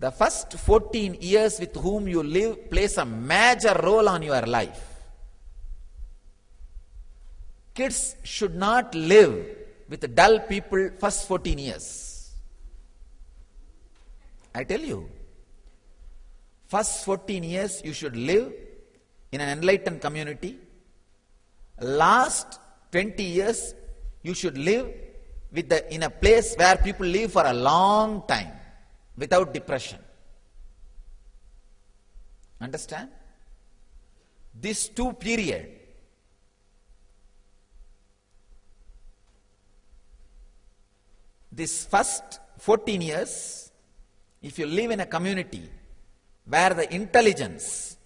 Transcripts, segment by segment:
The first 14 years with whom you live plays a major role on your life. Kids should not live with dull people first 14 years. I tell you, first 14 years you should live in an enlightened community. Last 20 years you should live in a place where people live for a long time without depression. Understand? These two periods, this first 14 years, if you live in a community where the intelligence,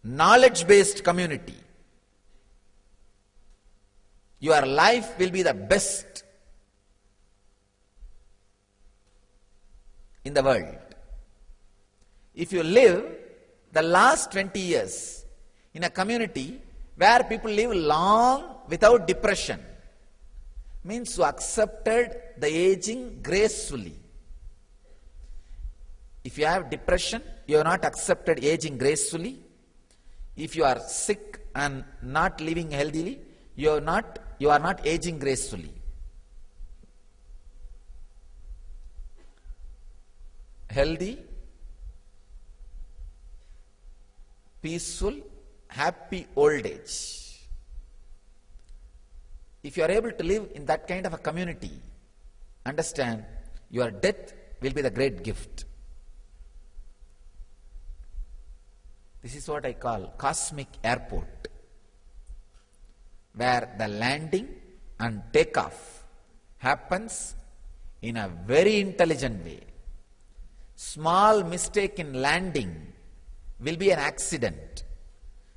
knowledge-based community, your life will be the best in the world. If you live the last 20 years in a community where people live long without depression, means you accepted the aging gracefully. If you have depression, you have not accepted aging gracefully. If you are sick and not living healthily, you are not aging gracefully. Healthy, peaceful, happy old age. If you are able to live in that kind of a community, understand, your death will be the great gift. This is what I call cosmic airport, where the landing and takeoff happens in a very intelligent way. Small mistake in landing will be an accident.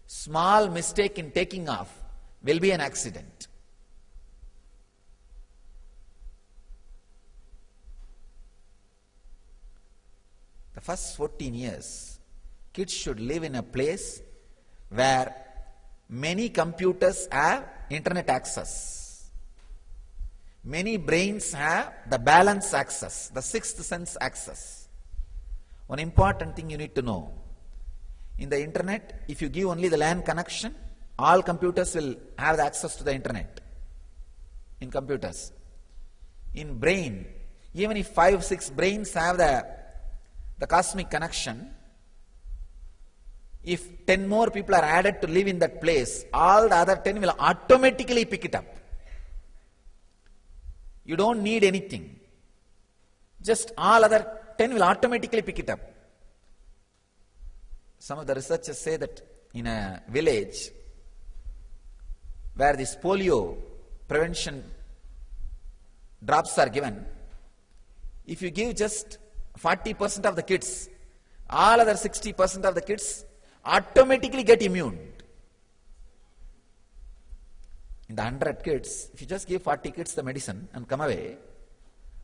Small mistake in taking off will be an accident. The first 14 years, kids should live in a place where many computers have internet access. Many brains have the balance access, the sixth sense access. One important thing you need to know, in the internet, if you give only the LAN connection, all computers will have the access to the internet. In computers. In brain, even if 5-6 brains have the cosmic connection, if 10 more people are added to live in that place, all the other 10 will automatically pick it up. You don't need anything. Just all other 10 will automatically pick it up. Some of the researchers say that in a village where this polio prevention drops are given, if you give just 40% of the kids, all other 60% of the kids automatically get immune. In the 100 kids, if you just give 40 kids the medicine and come away,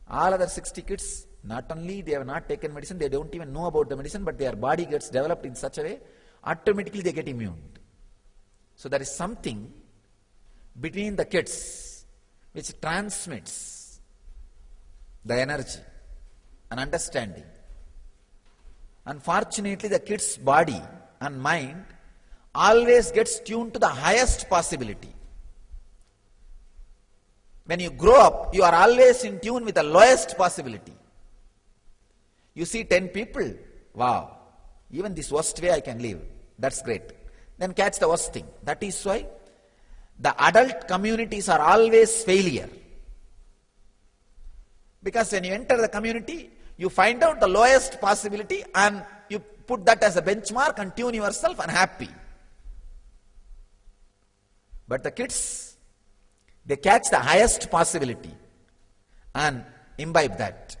all other 60 kids, not only they have not taken medicine, they don't even know about the medicine, but their body gets developed in such a way, automatically they get immune. So there is something between the kids which transmits the energy and understanding. Unfortunately, the kid's body and mind always gets tuned to the highest possibility. When you grow up, you are always in tune with the lowest possibility. You see 10 people, wow, even this worst way I can live, that's great. Then catch the worst thing. That is why the adult communities are always failure. Because when you enter the community, you find out the lowest possibility and you put that as a benchmark and tune yourself and happy. But the kids, they catch the highest possibility and imbibe that.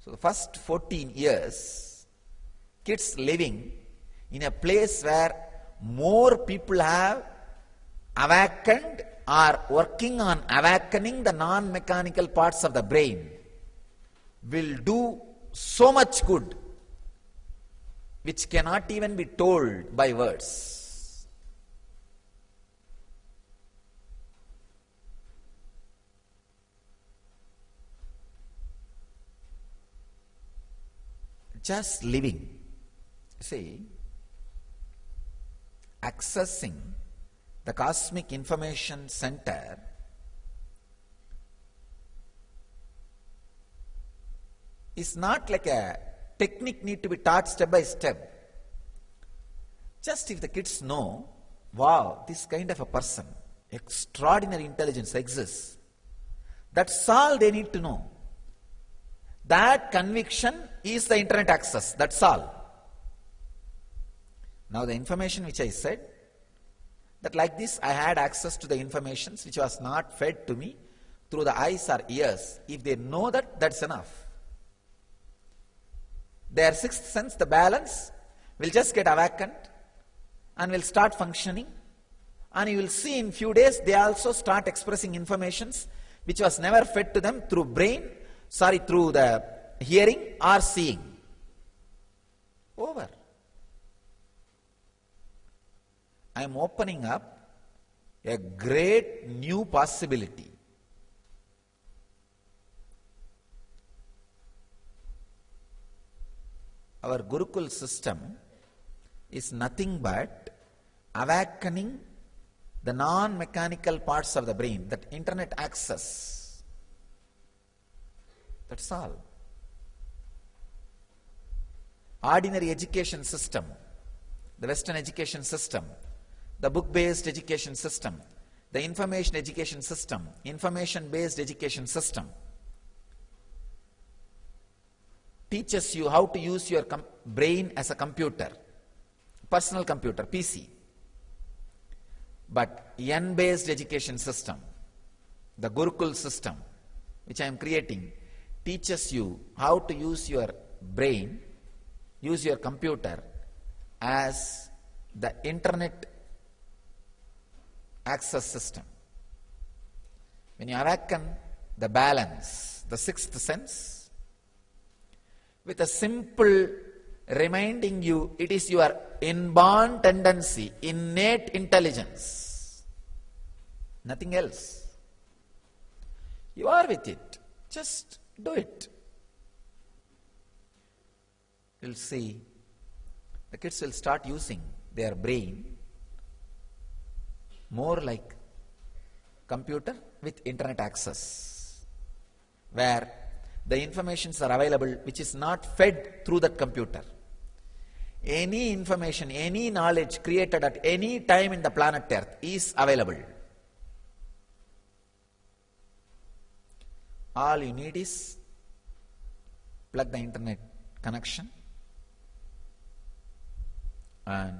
So the first 14 years, kids living in a place where more people have awakened or working on awakening the non-mechanical parts of the brain will do so much good which cannot even be told by words. just living. See, accessing the cosmic information center is not like a technique need to be taught step by step. Just if the kids know, wow, this kind of a person, extraordinary intelligence exists, that's all they need to know. That conviction is the internet access, that's all. Now the information which I said, that like this I had access to the information which was not fed to me through the eyes or ears. If they know that, that's enough. Their sixth sense, the balance, will just get awakened and will start functioning, and you will see in few days they also start expressing informations which was never fed to them through through the hearing or seeing. Over. I am opening up a great new possibility. Our Gurukul system is nothing but awakening the non-mechanical parts of the brain, that internet access. That's all. Ordinary education system, the Western education system, the book-based education system, the information education system, information-based education system, teaches you how to use your brain as a computer, personal computer, PC. But N-based education system, the Gurukul system, which I am creating, teaches you how to use your brain, use your computer as the internet access system. When you awaken the balance, the sixth sense, with a simple reminding you, it is your inborn tendency, innate intelligence, nothing else. You are with it, just do it. You'll see the kids will start using their brain more like computer with internet access, where the informations are available which is not fed through that computer. Any information, any knowledge created at any time in the planet Earth is available. All you need is plug the internet connection and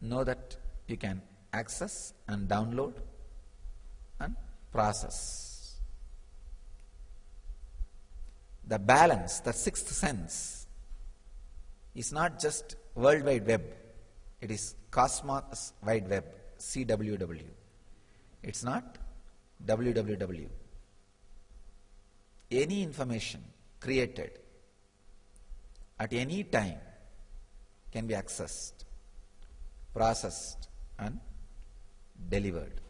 know that you can access and download and process. The balance, the sixth sense, is not just World Wide Web, it is Cosmos Wide Web, CWW. It's not WWW. Any information created at any time can be accessed, processed and delivered.